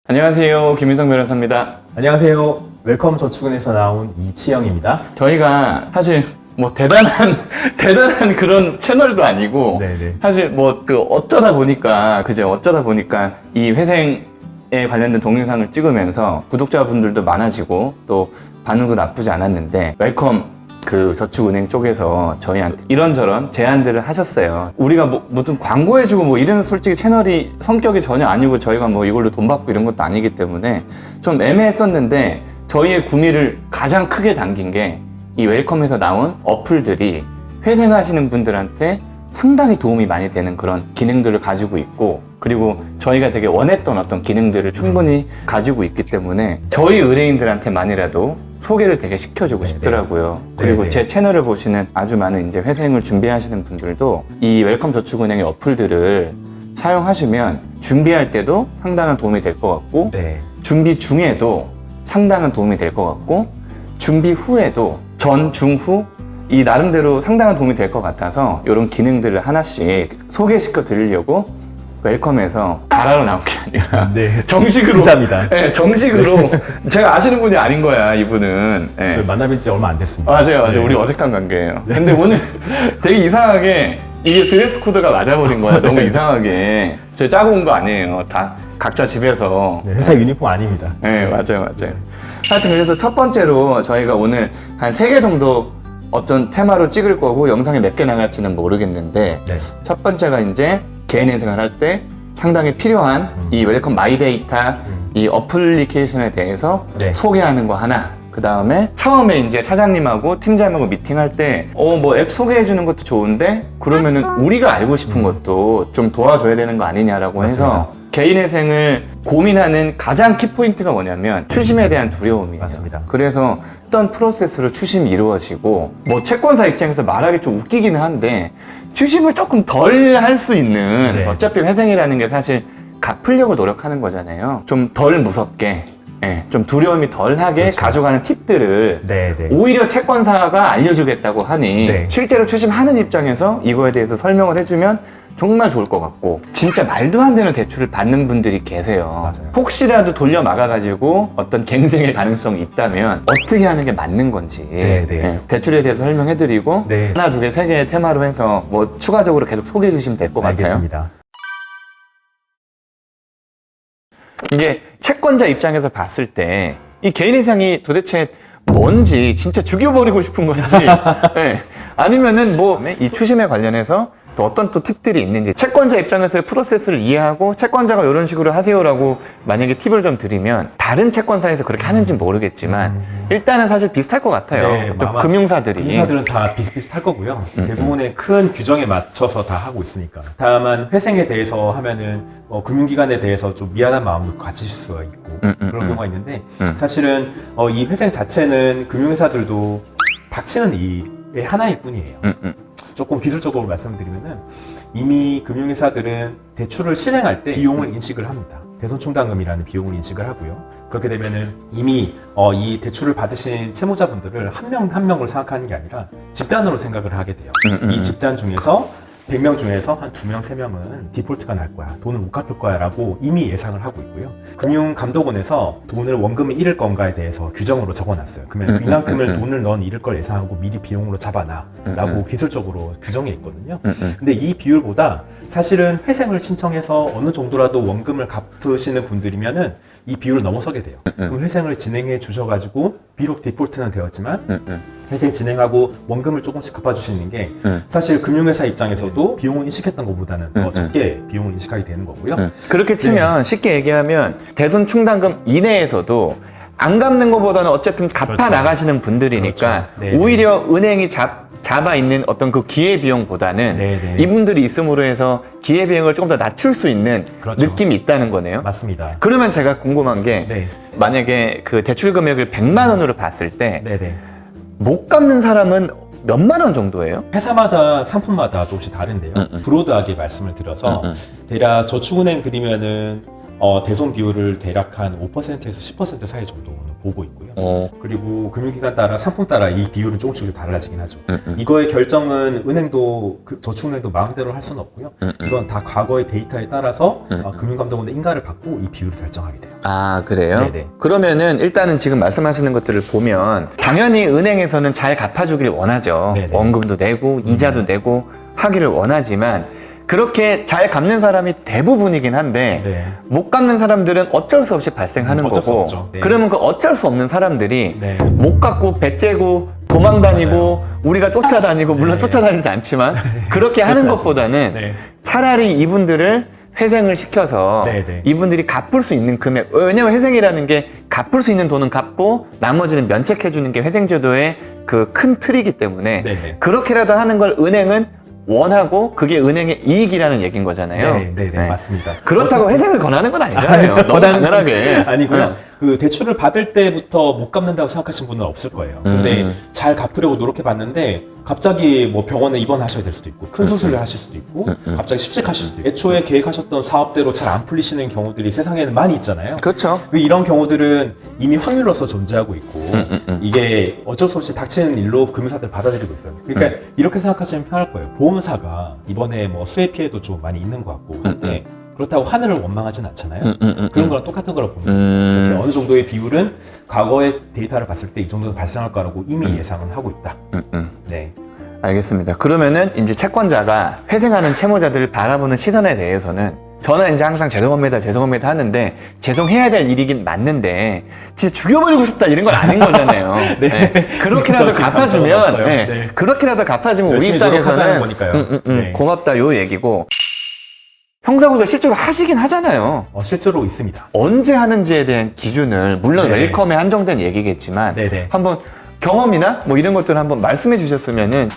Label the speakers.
Speaker 1: 안녕하세요. 김인성 변호사입니다.
Speaker 2: 안녕하세요. 웰컴 저축은에서 나온 이치영입니다.
Speaker 1: 저희가 사실 뭐 대단한 그런 채널도 아니고
Speaker 2: 네네.
Speaker 1: 사실 뭐 어쩌다 보니까 이 회생에 관련된 동영상을 찍으면서 구독자분들도 많아지고 또 반응도 나쁘지 않았는데 웰컴 저축은행 쪽에서 저희한테 이런저런 제안들을 하셨어요. 우리가 무슨 광고해주고 뭐 이런 솔직히 채널이 성격이 전혀 아니고 저희가 뭐 이걸로 돈 받고 이런 것도 아니기 때문에 좀 애매했었는데 저희의 구미를 가장 크게 당긴 게 이 웰컴에서 나온 어플들이 회생하시는 분들한테 상당히 도움이 많이 되는 그런 기능들을 가지고 있고, 그리고 저희가 되게 원했던 어떤 기능들을 충분히 가지고 있기 때문에 저희 의뢰인들한테만이라도 소개를 되게 시켜주고 싶더라고요. 그리고 제 채널을 보시는 아주 많은 이제 회생을 준비하시는 분들도 이 웰컴 저축은행의 어플들을 사용하시면 준비할 때도 상당한 도움이 될 것 같고, 준비 중에도 상당한 도움이 될 것 같고, 준비 후에도 전, 중, 후 이 나름대로 상당한 도움이 될 것 같아서 이런 기능들을 하나씩 소개시켜 드리려고 웰컴에서 가라로 나온 게 아니라 정식으로
Speaker 2: 진짜입니다.
Speaker 1: 네, 정식으로 제가 아시는 분이 아닌 거야, 이분은. 네.
Speaker 2: 저희 만나뵌 지 얼마 안 됐습니다.
Speaker 1: 맞아요. 우리 어색한 관계예요. 근데 오늘 되게 이상하게 이게 드레스 코드가 맞아버린 거야. 너무 이상하게. 저희 짜고 온 거 아니에요. 다 각자 집에서.
Speaker 2: 회사 유니폼 아닙니다.
Speaker 1: 네, 맞아요. 하여튼 그래서 첫 번째로 저희가 오늘 한 3개 정도 어떤 테마로 찍을 거고 영상이 몇 개 나갈지는 모르겠는데, 첫 번째가 이제 개인 회생을 할 때 상당히 필요한 이 웰컴 마이 데이터 이 어플리케이션에 대해서 소개하는 거 하나. 그 다음에 처음에 이제 사장님하고 팀장하고 미팅할 때 뭐 앱 소개해 주는 것도 좋은데 그러면은 우리가 알고 싶은 것도 좀 도와줘야 되는 거 아니냐라고 해서 개인 회생을 고민하는 가장 키포인트가 뭐냐면 추심에 대한 두려움이에요.
Speaker 2: 맞습니다.
Speaker 1: 그래서 어떤 프로세스로 추심이 이루어지고, 뭐 채권사 입장에서 말하기 좀 웃기기는 한데 추심을 조금 덜 할 수 있는, 어차피 회생이라는 게 사실 갚으려고 노력하는 거잖아요. 좀 덜 무섭게, 좀 두려움이 덜하게 가져가는 팁들을 오히려 채권사가 알려주겠다고 하니 실제로 추심하는 입장에서 이거에 대해서 설명을 해주면 정말 좋을 것 같고, 진짜 말도 안 되는 대출을 받는 분들이 계세요. 혹시라도 돌려 막아가지고 어떤 갱생의 가능성이 있다면 어떻게 하는 게 맞는 건지 대출에 대해서 설명해드리고 하나, 두 개, 세 개의 테마로 해서 뭐 추가적으로 계속 소개해 주시면 될 것 같아요.
Speaker 2: 알겠습니다.
Speaker 1: 이게 채권자 입장에서 봤을 때 이 개인 회생이 도대체 뭔지, 진짜 죽여버리고 싶은 건지 아니면은 뭐 이 추심에 관련해서 또 어떤 또 팁들이 있는지, 채권자 입장에서의 프로세스를 이해하고 채권자가 이런 식으로 하세요라고 만약에 팁을 좀 드리면, 다른 채권사에서 그렇게 하는지는 모르겠지만 일단은 사실 비슷할 것 같아요. 또
Speaker 2: 금융사들은 다 비슷비슷할 거고요. 대부분의 큰 규정에 맞춰서 다 하고 있으니까. 다만 회생에 대해서 하면은 금융기관에 대해서 좀 미안한 마음도 가질 수가 있고 그런 경우가 있는데, 사실은 이 회생 자체는 금융회사들도 닥치는 일의 하나일 뿐이에요. 조금 기술적으로 말씀드리면은, 이미 금융회사들은 대출을 실행할 때 비용을 인식을 합니다. 대손충당금이라는 비용을 인식을 하고요. 그렇게 되면은 이미 이 대출을 받으신 채무자분들을 한 명 한 명을 생각하는 게 아니라 집단으로 생각을 하게 돼요. 이 집단 중에서 100명 중에서 한 2명, 3명은 디폴트가 날 거야. 돈을 못 갚을 거야 라고 이미 예상을 하고 있고요. 금융감독원에서 돈을 원금을 잃을 건가에 대해서 규정으로 적어놨어요. 그러면 이만큼을 돈을 넌 잃을 걸 예상하고 미리 비용으로 잡아놔 라고 기술적으로 규정해 있거든요. 근데 이 비율보다 사실은 회생을 신청해서 어느 정도라도 원금을 갚으시는 분들이면은 이 비율을 넘어서게 돼요. 그럼 회생을 진행해 주셔가지고 비록 디폴트는 되었지만 회생 진행하고 원금을 조금씩 갚아주시는 게 사실 금융회사 입장에서도 비용을 인식했던 것보다는 더 적게 비용을 인식하게 되는 거고요.
Speaker 1: 그렇게 치면 쉽게 얘기하면 대손충당금 이내에서도 안 갚는 것보다는 어쨌든 갚아 나가시는 분들이니까 오히려 은행이 잡아 있는 어떤 그 기회비용보다는 이분들이 있음으로 해서 기회비용을 조금 더 낮출 수 있는 느낌이 있다는 거네요.
Speaker 2: 맞습니다.
Speaker 1: 그러면 제가 궁금한 게 만약에 그 대출 금액을 100만 원으로 봤을 때 못 갚는 사람은 몇만 원 정도예요?
Speaker 2: 회사마다 상품마다 조금씩 다른데요. 브로드하게 말씀을 드려서 대략 저축은행 그리면은 대손 비율을 대략 한 5%에서 10% 사이 정도는 보고 있고요. 그리고 금융기관 따라 상품 따라 이 비율은 조금씩 달라지긴 하죠. 이거의 결정은 은행도 저축은행도 마음대로 할 수는 없고요. 이건 다 과거의 데이터에 따라서 금융감독원의 인가를 받고 이 비율을 결정하게 돼요.
Speaker 1: 아, 그래요?
Speaker 2: 네네.
Speaker 1: 그러면은 일단은 지금 말씀하시는 것들을 보면 당연히 은행에서는 잘 갚아주길 원하죠.
Speaker 2: 네네.
Speaker 1: 원금도 내고 이자도 내고 하기를 원하지만 그렇게 잘 갚는 사람이 대부분이긴 한데
Speaker 2: 네.
Speaker 1: 못 갚는 사람들은 어쩔 수 없이 발생하는
Speaker 2: 어쩔 수
Speaker 1: 거고
Speaker 2: 없죠. 네.
Speaker 1: 그러면 그 어쩔 수 없는 사람들이
Speaker 2: 네.
Speaker 1: 못 갚고 배째고 도망 다니고 우리가 쫓아다니고 물론
Speaker 2: 네.
Speaker 1: 쫓아다니지 않지만 그렇게 하는
Speaker 2: 그렇지
Speaker 1: 것보다는
Speaker 2: 네.
Speaker 1: 차라리 이분들을 회생을 시켜서
Speaker 2: 네네.
Speaker 1: 이분들이 갚을 수 있는 금액, 왜냐면 회생이라는 게 갚을 수 있는 돈은 갚고 나머지는 면책해 주는 게 회생제도의 그 큰 틀이기 때문에
Speaker 2: 네네.
Speaker 1: 그렇게라도 하는 걸 은행은 원하고 그게 은행의 이익이라는 얘기인 거잖아요.
Speaker 2: 네, 맞습니다.
Speaker 1: 그렇다고 회생을 권하는 건 아니잖아요. 너무 당연하게.
Speaker 2: 아니고요.
Speaker 1: 네.
Speaker 2: 그 대출을 받을 때부터 못 갚는다고 생각하시는 분은 없을 거예요. 근데 잘 갚으려고 노력해 봤는데 갑자기 뭐 병원에 입원하셔야 될 수도 있고 큰 수술을 하실 수도 있고 갑자기 실직하실 수도 있고 애초에 계획하셨던 사업대로 잘 안 풀리시는 경우들이 세상에는 많이 있잖아요.
Speaker 1: 그렇죠.
Speaker 2: 이런 경우들은 이미 확률로서 존재하고 있고 이게 어쩔 수 없이 닥치는 일로 금융사들 받아들이고 있어요. 그러니까 이렇게 생각하시면 편할 거예요. 보험사가 이번에 뭐 수해 피해도 좀 많이 있는 것 같고 근데 그렇다고 하늘을 원망하진 않잖아요. 그런 거랑 똑같은 거라고 봅니다. 이렇게 어느 정도의 비율은 과거의 데이터를 봤을 때 이 정도는 발생할 거라고 이미 예상은 하고 있다. 네.
Speaker 1: 알겠습니다. 그러면은 이제 채권자가 회생하는 채무자들을 바라보는 시선에 대해서는 저는 이제 항상 죄송합니다 하는데 죄송해야 될 일이긴 맞는데 진짜 죽여버리고 싶다 이런 건 아닌 거잖아요.
Speaker 2: 네.
Speaker 1: 그렇게라도
Speaker 2: 그렇죠.
Speaker 1: 갚아주면
Speaker 2: 없어요.
Speaker 1: 네.
Speaker 2: 네.
Speaker 1: 그렇게라도 갚아주면 우리
Speaker 2: 열심히
Speaker 1: 입장에서는
Speaker 2: 노력하자는 거니까요. 네.
Speaker 1: 고맙다 요 얘기고 형사고소 실제로 하시긴 하잖아요.
Speaker 2: 실제로 있습니다.
Speaker 1: 언제 하는지에 대한 기준을 물론
Speaker 2: 네네.
Speaker 1: 웰컴에 한정된 얘기겠지만
Speaker 2: 네네.
Speaker 1: 한번 경험이나 뭐 이런 것들을 한번 말씀해 주셨으면은